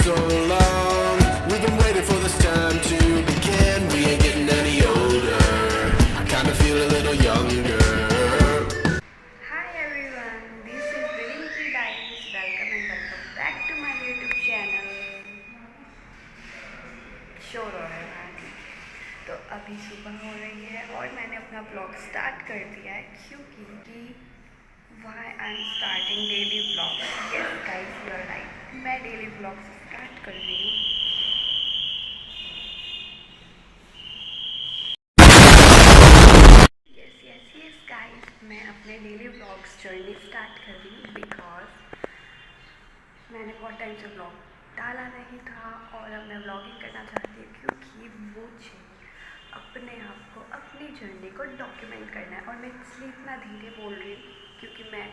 so long. We've been waiting for this time to begin. We ain't getting any older. I kinda feel a little younger. Hi everyone, this is Rinki Diaries. Welcome and welcome back to my YouTube channel. शोर हो रहा है बाहर। तो अभी सुबह हो रही है और मैंने अपना ब्लॉग स्टार्ट कर दिया है क्योंकि why I am starting daily blog. Yes guys, you are right, मैं डेली ब्लॉग स्टार्ट कर रही हूँ। यस यस यस गाइस, मैं अपने डेली ब्लॉग्स जर्नी स्टार्ट कर रही हूँ बिकॉज मैंने बहुत टाइम से ब्लॉग डाला नहीं था और अब मैं ब्लॉगिंग करना चाहती हूँ क्योंकि मुझे अपने आप को, अपनी जर्नी को डॉक्यूमेंट करना है। और मैं इसलिए इतना धीरे बोल रही हूँ क्योंकि मैं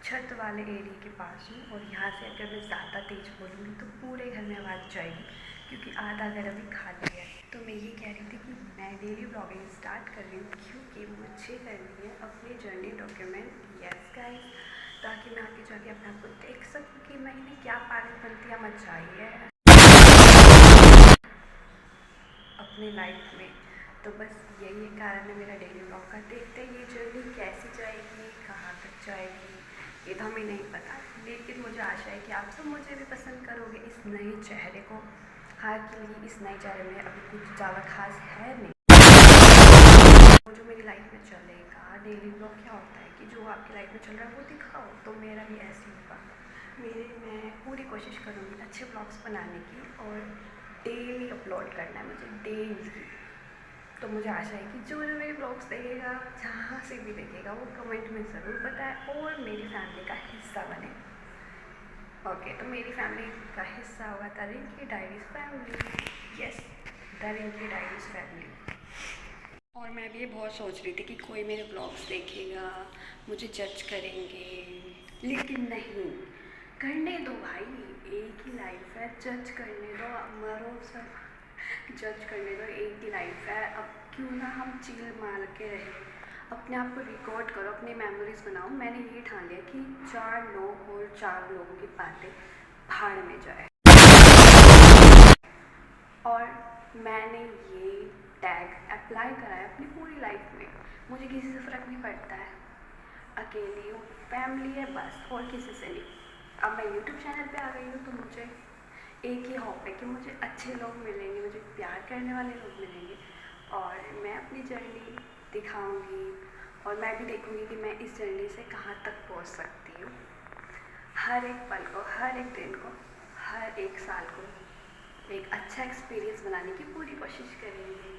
छत वाले एरिया के पास हूँ और यहाँ से अगर मैं ज़्यादा तेज़ बोलूँगी तो पूरे घर में आवाज़ जाएगी क्योंकि आधा घर अभी खाली है। तो मैं ये कह रही थी कि मैं डेली ब्लॉगिंग स्टार्ट कर रही हूँ क्योंकि मुझे करनी है अपनी जर्नी डॉक्यूमेंट। यस गाइस, ताकि मैं आगे जाके अपने आप को देख सकूँ कि मैंने क्या पागलपंतियाँ मचाई है अपनी लाइफ में। तो बस यही कारण है मेरा डेली ब्लॉग का। देखते हैं ये जर्नी कैसी जाएगी, कहाँ तक जाएगी, ये तो हमें नहीं पता, लेकिन मुझे आशा है कि आप सब मुझे भी पसंद करोगे इस नए चेहरे को। हालांकि इस नए चेहरे में अभी कुछ ज़्यादा खास है नहीं। वो जो मेरी लाइफ में चलेगा, डेली ब्लॉग क्या होता है कि जो आपकी लाइफ में चल रहा है वो दिखाओ, तो मेरा भी ऐसे होगा। मैं पूरी कोशिश करूँगी अच्छे ब्लॉग्स बनाने की और डेली अपलोड करना है मुझे, डेली। तो मुझे आशा है कि जो जो मेरे ब्लॉग्स देखेगा, जहाँ से भी देखेगा, वो कमेंट में ज़रूर बताए और मेरी फैमिली का हिस्सा बने। ओके, तो मेरी फैमिली का हिस्सा होगा the Rinki diaries family. Yes, the Rinki diaries family. और मैं भी ये बहुत सोच रही थी कि कोई मेरे ब्लॉग्स देखेगा, मुझे जज करेंगे, लेकिन नहीं, करने दो भाई, एक ही लाइफ है, जज करने दो, मरो सब, जज करने दो, एक ही लाइफ है। अब क्यों ना हम चिल मार के रहें, अपने आप को रिकॉर्ड करो, अपनी मेमोरीज बनाओ। मैंने ये ठान लिया कि 4 लोग और 4 लोगों की बातें भाड़ में जाए। और मैंने ये टैग अप्लाई करा है अपनी पूरी लाइफ में। मुझे किसी से फ़र्क नहीं पड़ता है, अकेली हूँ, फैमिली है बस, और किसी से नहीं। अब मैं यूट्यूब चैनल पे आ गई हूँ तो मुझे एक ही होप है कि मुझे अच्छे लोग मिलेंगे, मुझे प्यार करने वाले लोग मिलेंगे और मैं अपनी जर्नी दिखाऊंगी और मैं भी देखूंगी कि मैं इस जर्नी से कहाँ तक पहुँच सकती हूँ। हर एक पल को, हर एक दिन को, हर एक साल को एक अच्छा एक्सपीरियंस बनाने की पूरी कोशिश करेंगे।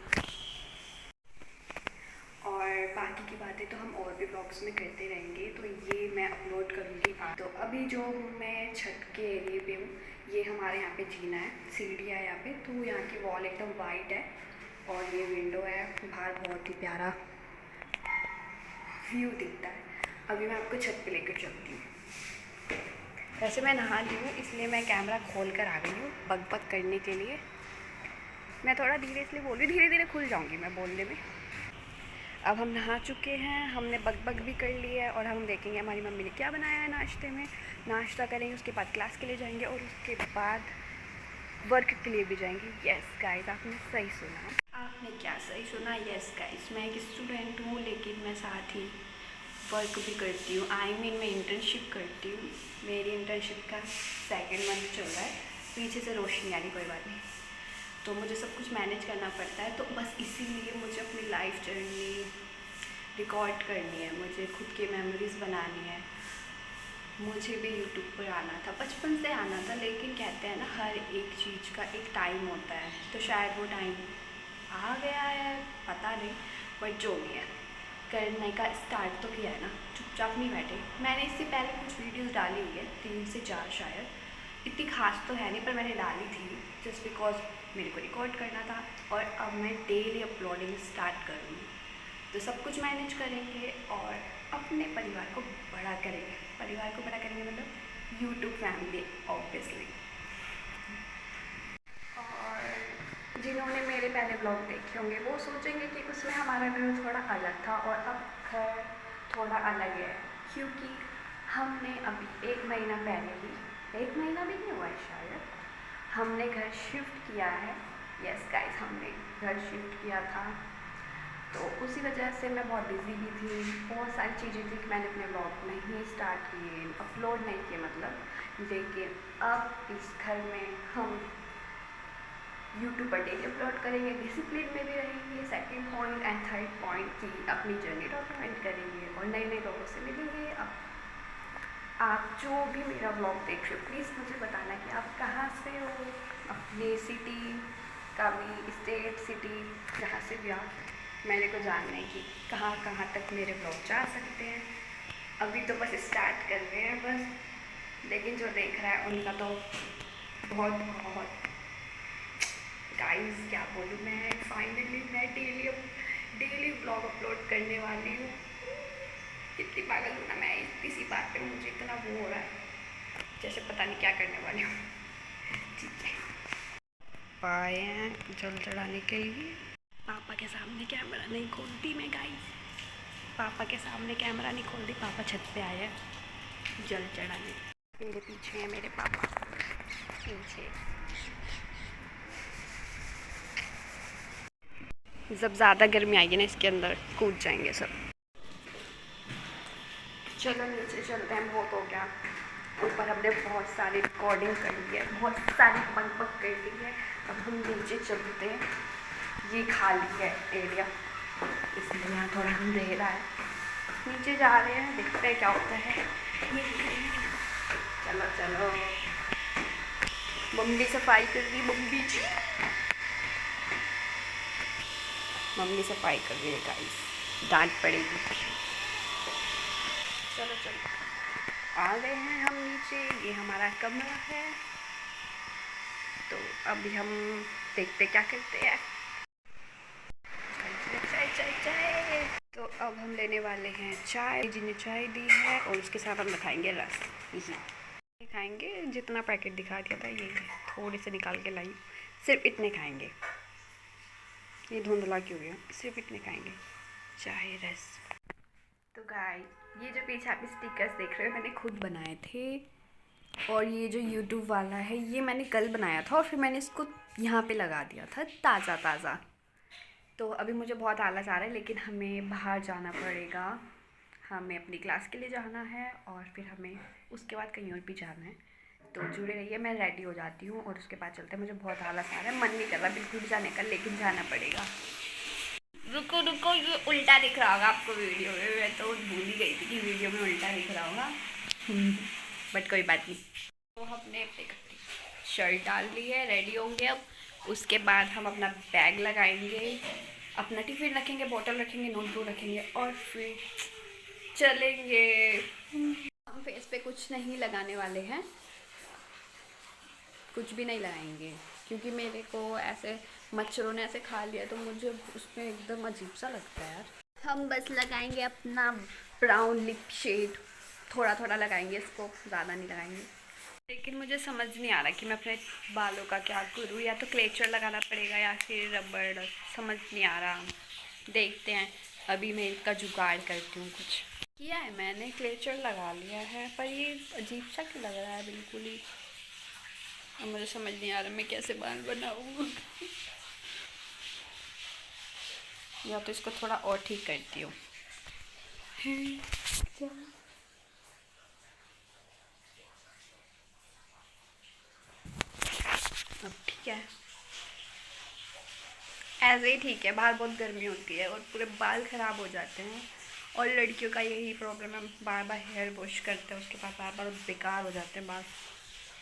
और बाकी की बातें तो हम और भी ब्लॉग्स में करते रहेंगे, तो ये मैं अपलोड करूँगी आज। तो अभी जो मैं छत के एरिए पे हूँ, ये हमारे यहाँ पे जीना है, सीढ़ियाँ है यहाँ पे, तो यहाँ की वॉल एकदम वाइट है और ये विंडो है, बाहर बहुत ही प्यारा व्यू दिखता है। अभी मैं आपको छत पे लेकर चलती हूँ। वैसे मैं नहा ली हूँ इसलिए मैं कैमरा खोल कर आ गई हूँ बक बक करने के लिए। मैं थोड़ा धीरे इसलिए बोल रही हूँ, धीरे धीरे खुल जाऊँगी मैं बोलने में। अब हम नहा चुके हैं, हमने बक बक भी कर लिया है और हम देखेंगे हमारी मम्मी ने क्या बनाया है नाश्ते में। नाश्ता करेंगे, उसके बाद क्लास के लिए जाएंगे और उसके बाद वर्क के लिए भी जाएंगे। यस गाइस, आपने सही सुना। आपने क्या सही सुना? यस गाइस, मैं एक स्टूडेंट हूँ लेकिन मैं साथ ही वर्क भी करती हूँ। मैं इंटर्नशिप करती हूँ। मेरी इंटर्नशिप का 2nd मंथ चल रहा है। पीछे से रोशनी आ रही, कोई बात नहीं। तो मुझे सब कुछ मैनेज करना पड़ता है, तो बस इसीलिए मुझे अपनी लाइफ जर्नी रिकॉर्ड करनी है, मुझे खुद की मेमोरीज़ बनानी है। मुझे भी यूट्यूब पर आना था, बचपन से आना था, लेकिन कहते हैं ना हर एक चीज़ का एक टाइम होता है, तो शायद वो टाइम आ गया है, पता नहीं, बट जो भी है करने का स्टार्ट तो किया है ना, चुपचाप नहीं बैठे। मैंने इससे पहले कुछ वीडियोस डाली हुई है, 3 से 4 शायद, इतनी खास तो है नहीं पर मैंने डाली थी जस्ट बिकॉज मेरे को रिकॉर्ड करना था। और अब मैं डेली अपलोडिंग स्टार्ट करूँगी, तो सब कुछ मैनेज करेंगे और अपने परिवार को बड़ा करेंगे। परिवार को बड़ा करेंगे मतलब यूट्यूब फैमिली ऑब्वियसली। और जिन्होंने मेरे पहले ब्लॉग देखे होंगे वो सोचेंगे कि उसमें हमारा घर थोड़ा अलग था और अब घर थोड़ा अलग है, क्योंकि हमने अभी 1 महीना पहले ही, 1 महीना भी नहीं हुआ है शायद, हमने घर शिफ्ट किया है। यस गाइस, हमने घर शिफ्ट किया था, तो उसी वजह से मैं बहुत बिज़ी भी थी। बहुत सारी चीज़ें थी कि मैंने अपने ब्लॉग नहीं स्टार्ट किए, अपलोड नहीं किए मतलब। लेकिन अब इस घर में हम यूट्यूब पर डेली अपलोड करेंगे, डिसिप्लिन में भी रहेंगे। Second point and third point की अपनी जर्नी डॉक्यूमेंट करेंगे और नए नए लोगों से मिलेंगे। अब आप जो भी मेरा ब्लॉग देख रहे हो, प्लीज़ मुझे बताना कि आप कहाँ से हो, अपनी सिटी का भी, स्टेट, सिटी, जहाँ से भी आप, मेरे को जानना है कि कहाँ कहाँ तक मेरे ब्लॉग जा सकते हैं। अभी तो बस स्टार्ट कर रहे हैं बस, लेकिन जो देख रहा है उनका तो बहुत बहुत गाइस क्या बोलूँ मैं। फाइनली मैं डेली ब्लॉग अपलोड करने वाली हूँ। कितनी पागल हूँ ना मैं, इसी बात पे मुझे इतना वो हो रहा है जैसे पता नहीं क्या करने वाली हूँ। ठीक है, पाए हैं जल चढ़ाने के लिए। पापा के सामने कैमरा नहीं खोलती मैं गाइस, पापा के सामने कैमरा नहीं खोलती। पापा छत पे आए हैं जल चढ़ाने। मेरे पीछे है मेरे पापा, पीछे। जब ज़्यादा गर्मी आएगी ना इसके अंदर कूद जाएंगे सब। चलो नीचे चलते हैं, बहुत हो गया। ऊपर हमने बहुत सारी रिकॉर्डिंग कर ली है, बहुत सारी बक कर ली है। अब हम नीचे चलते हैं, ये खाली है एरिया, इसलिए यहाँ थोड़ा अंधेरा है। नीचे जा रहे हैं, देखते हैं क्या होता है। ये चलो चलो, मम्मी सफाई कर रही, मम्मी सफाई कर रही है गाइस, डांट पड़ेगी। चलो चलो, आ गए हैं हम नीचे, ये हमारा कमरा है। तो अभी हम देखते क्या करते हैं। चाय चाय चाय। तो अब हम लेने वाले हैं चाय, जिन्हें चाय दी है, और उसके साथ हम खाएंगे रस। यही खाएंगे, जितना पैकेट दिखा दिया था ये थोड़े से निकाल के लाई, सिर्फ इतने खाएंगे। ये धुंधला क्यों गया, सिर्फ इतने खाएंगे, चाय रस। तो गाइस, ये जो पीछे आप स्टिकर्स देख रहे हो मैंने खुद बनाए थे, और ये जो यूट्यूब वाला है ये मैंने कल बनाया था, और फिर मैंने इसको यहाँ पे लगा दिया था ताज़ा ताज़ा। तो अभी मुझे बहुत आलस आ रहा है, लेकिन हमें बाहर जाना पड़ेगा। हमें अपनी क्लास के लिए जाना है, और फिर हमें उसके बाद कहीं और भी जाना है। तो जुड़े रहिए, मैं रेडी हो जाती हूँ और उसके बाद चलते हैं। मुझे बहुत आलस आ रहा है, मन नहीं कर रहा बिल्कुल भी जाने का, लेकिन जाना पड़ेगा। रुको रुको, ये उल्टा दिख रहा होगा आपको वीडियो में, मैं तो भूल ही गई थी कि वीडियो में उल्टा दिख रहा होगा, बट कोई बात नहीं। तो हमने अपने शर्ट डाल ली है, रेडी होंगे अब। उसके बाद हम अपना बैग लगाएंगे, अपना टिफिन रखेंगे, बोतल रखेंगे, नोटबुक रखेंगे, और फिर चलेंगे। हम फेस पे कुछ नहीं लगाने वाले हैं, कुछ भी नहीं लगाएंगे, क्योंकि मेरे को ऐसे मच्छरों ने ऐसे खा लिया, तो मुझे उसमें एकदम अजीब सा लगता है यार। हम बस लगाएंगे अपना ब्राउन लिप शेड, थोड़ा थोड़ा लगाएंगे इसको, ज़्यादा नहीं लगाएंगे। लेकिन मुझे समझ नहीं आ रहा कि मैं अपने बालों का क्या करूँ, या तो क्लेचर लगाना पड़ेगा या फिर रबड़, समझ नहीं आ रहा। देखते हैं, अभी मैं इसका जुगाड़ करती हूँ। कुछ किया है मैंने, क्लेचर लगा लिया है, पर ये अजीब सा क्यों लग रहा है बिल्कुल ही। अब मुझे समझ नहीं आ रहा मैं कैसे बाल बनाऊँ। या तो इसको थोड़ा और ठीक करती हूँ। अब ठीक है, ऐसे ही ठीक है। बाहर बहुत गर्मी होती है और पूरे बाल ख़राब हो जाते हैं, और लड़कियों का यही प्रॉब्लम है, बार बार हेयर वॉश करते हैं, उसके बाद बार बार बेकार हो जाते हैं बाल।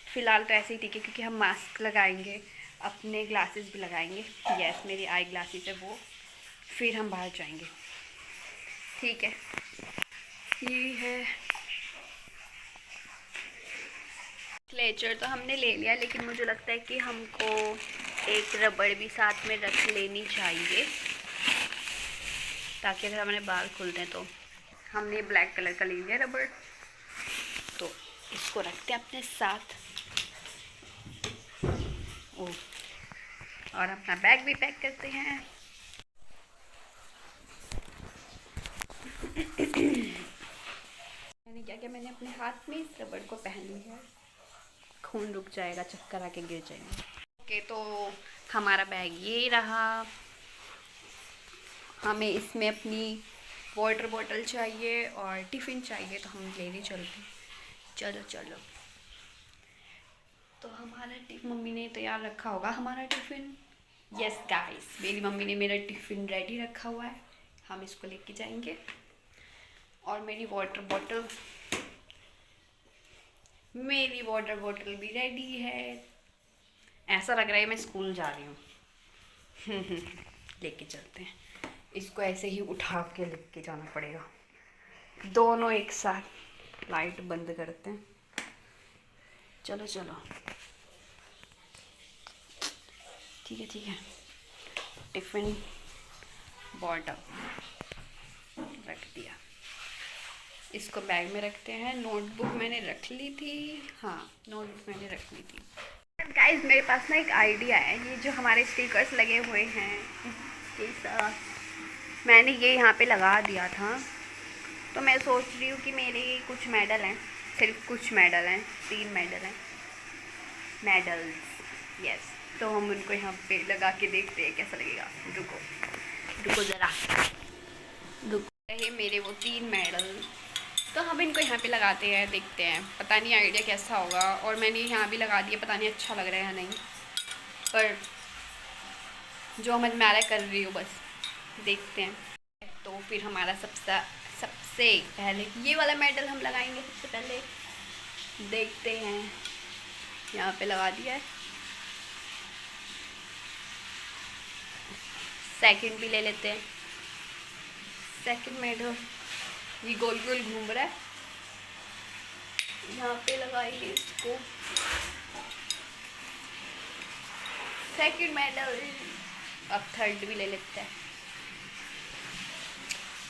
फ़िलहाल तो ऐसे ही ठीक है, क्योंकि हम मास्क लगाएंगे, अपने ग्लासेस भी लगाएंगे। यस, मेरी आई ग्लासेस है वो, फिर हम बाहर जाएंगे। ठीक है, ये है क्लेचर तो हमने ले लिया, लेकिन मुझे लगता है कि हमको एक रबड़ भी साथ में रख लेनी चाहिए, ताकि अगर हमारे बाल खुलते हैं तो। हमने ब्लैक कलर का ले लिया रबड़, तो इसको रखते हैं अपने साथ। ओह, और अपना बैग भी पैक करते हैं। मैंने क्या किया, मैंने अपने हाथ में इस रबड़ को पहन लिया है। खून रुक जाएगा, चक्कर आके गिर जाएंगे। ये तो हमारा बैग ये रहा। हमें इसमें अपनी वाटर बॉटल चाहिए और टिफ़िन चाहिए, तो हम लेने चलते हैं। चलो चलो। तो हमारा मम्मी ने तैयार रखा होगा हमारा टिफ़िन। यस गाइस, मेरी मम्मी ने मेरा टिफ़िन रेडी रखा हुआ है, हम इसको लेके जाएंगे। और मेरी वाटर बॉटल भी रेडी है। ऐसा लग रहा है मैं स्कूल जा रही हूँ। लेके चलते हैं इसको, ऐसे ही उठा के लेके जाना पड़ेगा दोनों एक साथ। लाइट बंद करते हैं। चलो चलो, ठीक है। टिफ़िन बॉटल रख दिया, इसको बैग में रखते हैं। नोटबुक मैंने रख ली थी, हाँ नोटबुक मैंने रख ली थी। गाइस मेरे पास ना एक आइडिया है। ये जो हमारे स्टिकर्स लगे हुए हैं इसके साथ मैंने ये यहाँ पे लगा दिया था, तो मैं सोच रही हूँ कि मेरे कुछ मेडल हैं, सिर्फ कुछ मेडल हैं, 3 मेडल हैं, मेडल्स यस। तो हम उनको यहाँ पे लगा के देखते हैं कैसा लगेगा। रुको ज़रा, रहे मेरे वो 3 मेडल, तो हम इनको यहाँ पे लगाते हैं, देखते हैं। पता नहीं आइडिया कैसा होगा। और मैंने यहाँ भी लगा दिया, पता नहीं अच्छा लग रहा है या नहीं, पर जो समझ में आ रहा है कर रही हूँ, बस देखते हैं। तो फिर हमारा सबसे पहले ये वाला मेडल हम लगाएंगे सबसे पहले। देखते हैं, यहाँ पे लगा दिया है। सेकंड भी ले लेते हैं। सेकंड मेडल ये गोल गोल घूम रहा है, यहाँ पे लगाइए इसको। Second medal. अब थर्ड भी ले लेते हैं।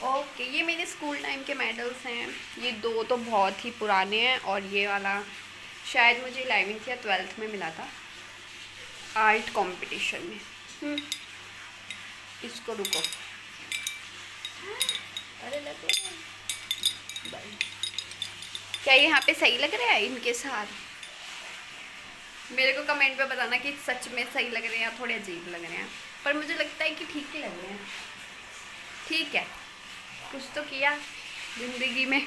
ओके, ये मेरे स्कूल टाइम के मेडल्स हैं। ये 2 तो बहुत ही पुराने हैं, और ये वाला शायद मुझे 11th या 12th में मिला था आर्ट कंपटीशन में। इसको रुको, अरे लगो भाई, क्या ये यहाँ पे सही लग रहा है इनके साथ? मेरे को कमेंट पे बताना कि सच में सही लग रहे हैं या थोड़े अजीब लग रहे हैं, पर मुझे लगता है कि ठीक लग रहे हैं। ठीक है, कुछ तो किया जिंदगी में।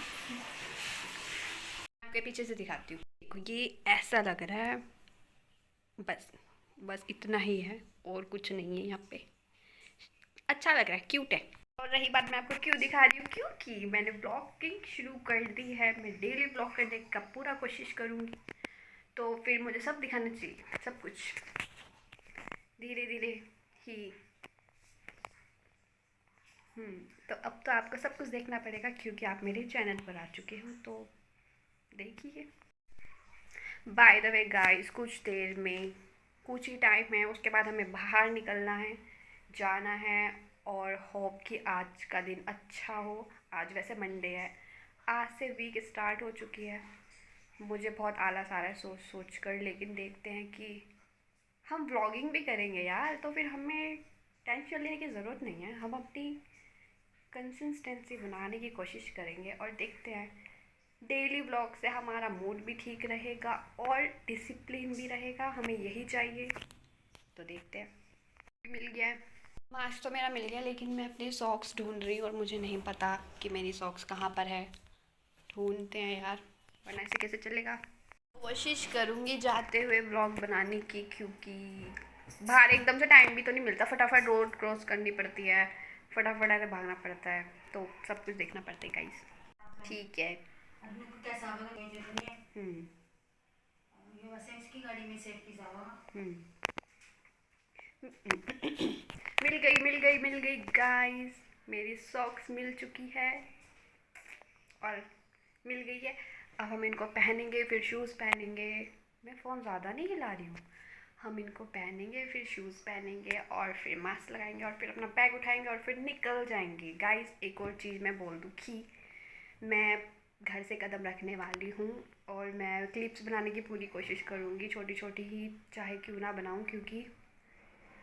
आपके पीछे से दिखाती हूँ, देखो ये ऐसा लग रहा है, बस इतना ही है और कुछ नहीं है यहाँ पे। अच्छा लग रहा है, क्यूट है। और रही बात, मैं आपको क्यों दिखा रही हूँ, क्योंकि मैंने ब्लॉगिंग शुरू कर दी है। मैं डेली ब्लॉग करने का पूरा कोशिश करूँगी, तो फिर मुझे सब दिखाना चाहिए, सब कुछ धीरे धीरे ही। तो अब तो आपको सब कुछ देखना पड़ेगा, क्योंकि आप मेरे चैनल पर आ चुके हो, तो देखिए। बाय द वे गाइस, कुछ देर में, कुछ ही टाइम है, उसके बाद हमें बाहर निकलना है, जाना है। और होप कि आज का दिन अच्छा हो। आज वैसे मंडे है, आज से वीक स्टार्ट हो चुकी है। मुझे बहुत आलस आ रहा है सोच कर, लेकिन देखते हैं कि हम व्लॉगिंग भी करेंगे यार, तो फिर हमें टेंशन लेने की ज़रूरत नहीं है। हम अपनी कंसिस्टेंसी बनाने की कोशिश करेंगे, और देखते हैं। डेली ब्लॉग से हमारा मूड भी ठीक रहेगा और डिसिप्लिन भी रहेगा, हमें यही चाहिए। तो देखते हैं। मिल गया है मास्क तो मेरा, मिल गया, लेकिन मैं अपनी सॉक्स ढूंढ रही हूँ और मुझे नहीं पता कि मेरी सॉक्स कहाँ पर है। ढूंढते हैं यार, वरना ऐसे कैसे चलेगा। कोशिश करूँगी जाते हुए ब्लॉग बनाने की, क्योंकि बाहर एकदम से टाइम भी तो नहीं मिलता। फटाफट रोड क्रॉस करनी पड़ती है, फटाफट ऐसे भागना पड़ता है, तो सब कुछ देखना पड़ता है गाइस। ठीक है। मिल गई गाइस, मेरी सॉक्स मिल चुकी है, और मिल गई है। अब हम इनको पहनेंगे, फिर शूज़ पहनेंगे। मैं फ़ोन ज़्यादा नहीं हिला रही हूँ। हम इनको पहनेंगे, फिर शूज़ पहनेंगे, और फिर मास्क लगाएंगे, और फिर अपना बैग उठाएंगे, और फिर निकल जाएंगे। गाइस एक और चीज़ मैं बोल दूँ कि मैं घर से कदम रखने वाली हूँ, और मैं क्लिप्स बनाने की पूरी कोशिश करूँगी, छोटी छोटी ही चाहे क्यों ना बनाऊँ, क्योंकि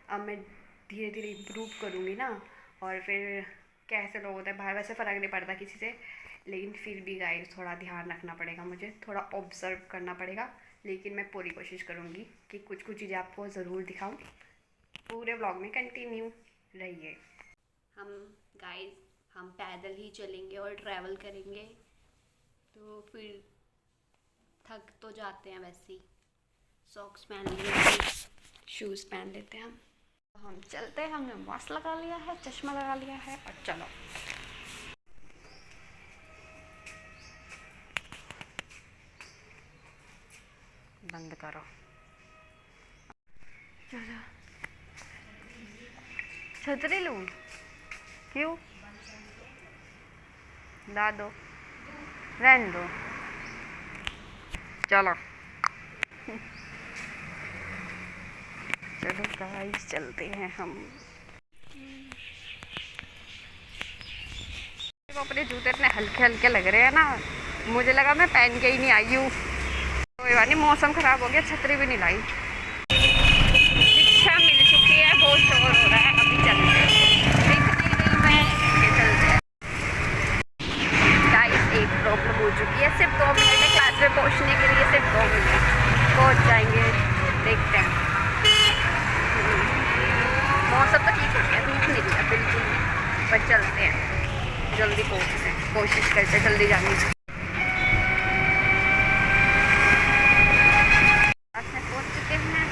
अब मैं धीरे धीरे इम्प्रूव करूँगी ना। और फिर कैसे लोग होते हैं बाहर, वैसे फ़र्क नहीं पड़ता किसी से, लेकिन फिर भी गाइस थोड़ा ध्यान रखना पड़ेगा, मुझे थोड़ा ऑब्ज़र्व करना पड़ेगा, लेकिन मैं पूरी कोशिश करूँगी कि कुछ कुछ चीज़ें आपको ज़रूर दिखाऊँ। पूरे व्लॉग में कंटिन्यू रहिए। हम पैदल ही चलेंगे और ट्रैवल करेंगे, तो फिर थक तो जाते हैं वैसे ही। सॉक्स पहन लिए, शूज़ पहन लेते हैं हम चलते हैं। हमने मास्क लगा लिया है, चश्मा लगा लिया है और चलो। बंद करो, चलो। छतरी लूँ? क्यों? ला दो, रहने दो, चलो। चलो गाइस, चलते हैं हम। वो अपने जूते इतने हल्के हल्के लग रहे हैं ना, मुझे लगा मैं पहन के ही नहीं आई हूँ। कोई बात नहीं, मौसम ख़राब हो गया, छतरी भी नहीं लाई। रिक्शा मिल चुकी है, बहुत शोर हो रहा है, अभी चलते हैं। एक प्रॉब्लम हो चुकी है, सिर्फ 2 मिनट है क्लास में पहुंचने के लिए, सिर्फ 2 मिनट पहुंच जाएंगे, देखते हैं। मौसम तो ठीक हो गया, धूप नहीं दिया बिल्कुल भी, पर चलते हैं, जल्दी पहुंचते हैं, कोशिश करते हैं जल्दी जाने की। क्लास में पहुंच चुके हैं।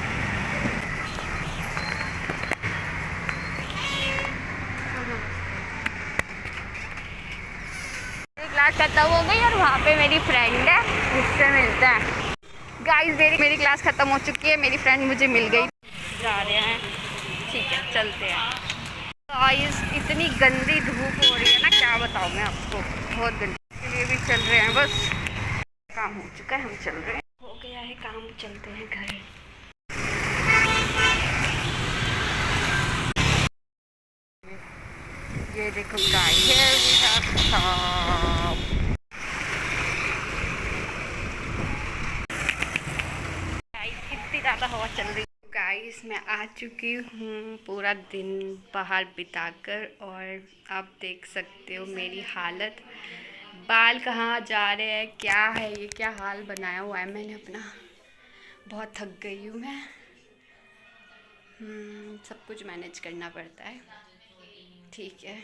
क्लास खत्म हो गई और वहाँ पे मेरी फ्रेंड है, उससे मिलते हैं। गाइस, मेरी क्लास ख़त्म हो चुकी है, मेरी फ्रेंड मुझे मिल गई। जा रहे हैं, ठीक है, चलते हैं। गाइस, इतनी गंदी धूप हो रही है ना, क्या बताऊँ मैं आपको, बहुत गंदी। इसलिए भी चल रहे हैं, बस काम हो चुका है, हम चल रहे हैं। हो गया है काम, चलते हैं घर। ये देखो गाइस, इतनी ज़्यादा हवा चल रही है। गाइस, मैं आ चुकी हूँ पूरा दिन बाहर बिताकर, और आप देख सकते हो मेरी हालत। बाल कहाँ जा रहे हैं, क्या है ये, क्या हाल बनाया हुआ है मैंने अपना। बहुत थक गई हूँ मैं। सब कुछ मैनेज करना पड़ता है, ठीक है।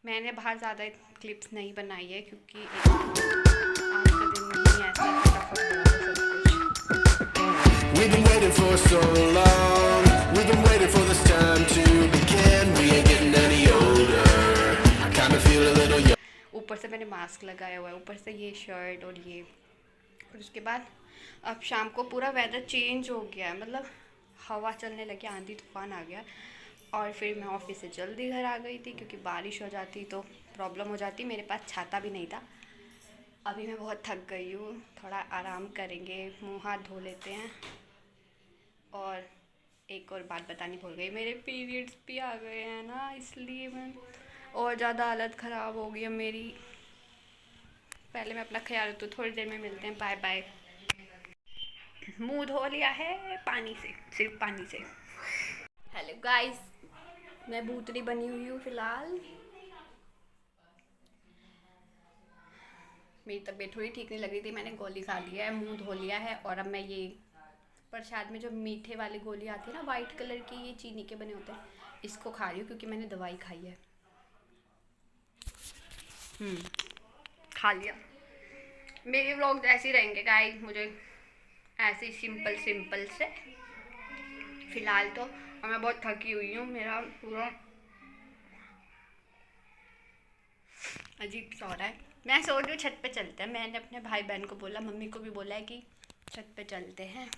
मैंने बाहर ज़्यादा क्लिप्स नहीं बनाई है, क्योंकि आज का दिन नहीं ऐसा फटाफट हो रहा है सब कुछ। We've been waiting for so long. We've been waiting for this time to begin. We ain't getting any older. I kind of feel a little young. ऊपर से मैंने मास्क लगाया हुआ है, ऊपर से ये शर्ट और ये, और उसके बाद अब शाम को पूरा वेदर चेंज हो गया है, मतलब हवा चलने लगी, आंधी तूफान आ गया। और फिर मैं ऑफिस से जल्दी घर आ गई थी, क्योंकि बारिश हो जाती तो प्रॉब्लम हो जाती। मेरे पास छाता भी नहीं था। अभी मैं बहुत थक गई हूँ, थोड़ा आराम करेंगे, मुंह हाथ धो लेते हैं। और एक और बात बतानी भूल गई, मेरे पीरियड्स भी आ गए हैं ना, इसलिए मैं और ज़्यादा हालत ख़राब हो गई है मेरी। पहले मैं अपना ख्याल रखती हूँ, थोड़ी देर में मिलते हैं, बाय बाय। मुंह धो लिया है पानी से, सिर्फ पानी से। हेलो गाइस, मैं भूतनी बनी हुई हूँ फ़िलहाल। मेरी तबीयत थोड़ी ठीक नहीं लग रही थी, मैंने गोली खा लिया है, मुंह धो लिया है। और अब मैं ये प्रसाद में जो मीठे वाली गोली आती है ना, वाइट कलर की, ये चीनी के बने होते हैं, इसको खा रही हूँ, क्योंकि मैंने दवाई खाई है। खा लिया। मेरे व्लॉग ऐसे ही रहेंगे गाइस, मुझे ऐसे ही सिंपल से फ़िलहाल तो। और मैं बहुत थकी हुई हूँ, मेरा पूरा अजीब सा हो रहा है। मैं सोच रही हूँ छत पे चलते हैं। मैंने अपने भाई बहन को बोला, मम्मी को भी बोला है कि छत पे चलते हैं,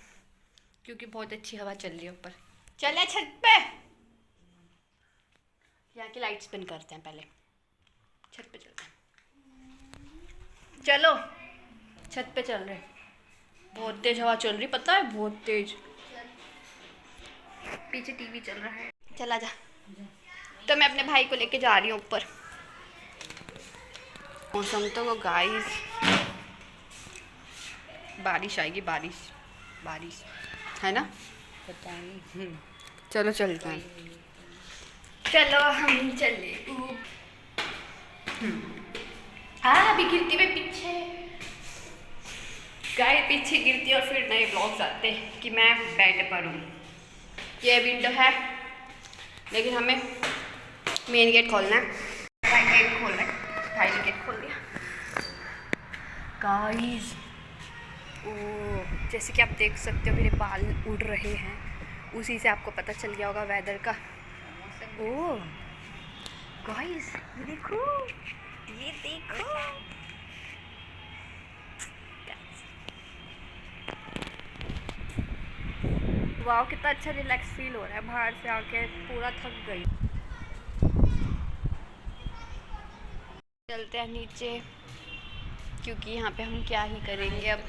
क्योंकि बहुत अच्छी हवा चल रही है ऊपर। चले छत पे, यहाँ की लाइट्स बंद करते हैं पहले, छत पे चलते हैं। चलो छत पे चल रहे, बहुत तेज हवा चल रही, पता है, बहुत तेज। पीछे टीवी चल रहा है, चला जा। तो मैं अपने भाई को लेके जा रही हूँ ऊपर। मौसम तो वो गाइस, बारिश आएगी, बारिश है ना, पता नहीं। चलो चलते हैं, चलो हम चले। हाँ, अभी गिरती हुई पीछे। गाय पीछे गिरती है और फिर नए ब्लॉग्स आते हैं कि मैं बेड पर हूँ। ये विंडो है लेकिन हमें मेन गेट खोलना है। भाई गेट खोल रहा है, भाई ने गेट खोल दिया। गाइस ओ जैसे कि आप देख सकते हो मेरे बाल उड़ रहे हैं, उसी से आपको पता चल गया होगा वेदर का। ओ गाइस ये देखो, ये देखो वाह कितना अच्छा रिलैक्स फील हो रहा है। बाहर से आके पूरा थक गई। चलते हैं नीचे क्योंकि यहाँ पे हम क्या ही करेंगे। अब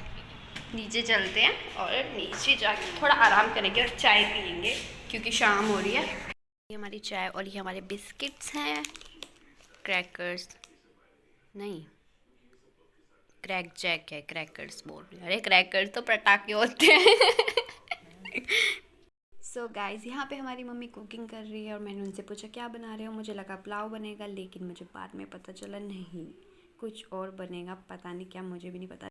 नीचे चलते हैं और नीचे जाके थोड़ा आराम करेंगे और चाय पियेंगे क्योंकि शाम हो रही है। ये हमारी चाय और ये हमारे बिस्किट्स हैं, क्रैकर्स नहीं क्रैक जैक है, क्रैकर्स बोल रही हूँ। अरे क्रैकर्स तो पटाखे होते हैं। सो गाइस यहाँ पे हमारी मम्मी कुकिंग कर रही है और मैंने उनसे पूछा क्या बना रहे हो। मुझे लगा पुलाव बनेगा लेकिन मुझे बाद में पता चला नहीं कुछ और बनेगा, पता नहीं क्या, मुझे भी नहीं पता।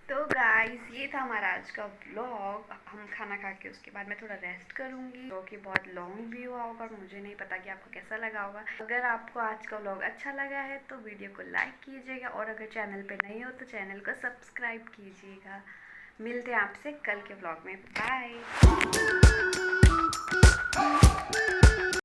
तो गाइस ये था हमारा आज का व्लॉग। हम खाना खा के उसके बाद मैं थोड़ा रेस्ट करूँगी जो कि बहुत लॉन्ग भी हुआ होगा, मुझे नहीं पता कि आपको कैसा लगा होगा। अगर आपको आज का व्लॉग अच्छा लगा है तो वीडियो को लाइक कीजिएगा और अगर चैनल पे नए हो तो चैनल को सब्सक्राइब कीजिएगा। मिलते हैं आपसे कल के व्लॉग में। बाय।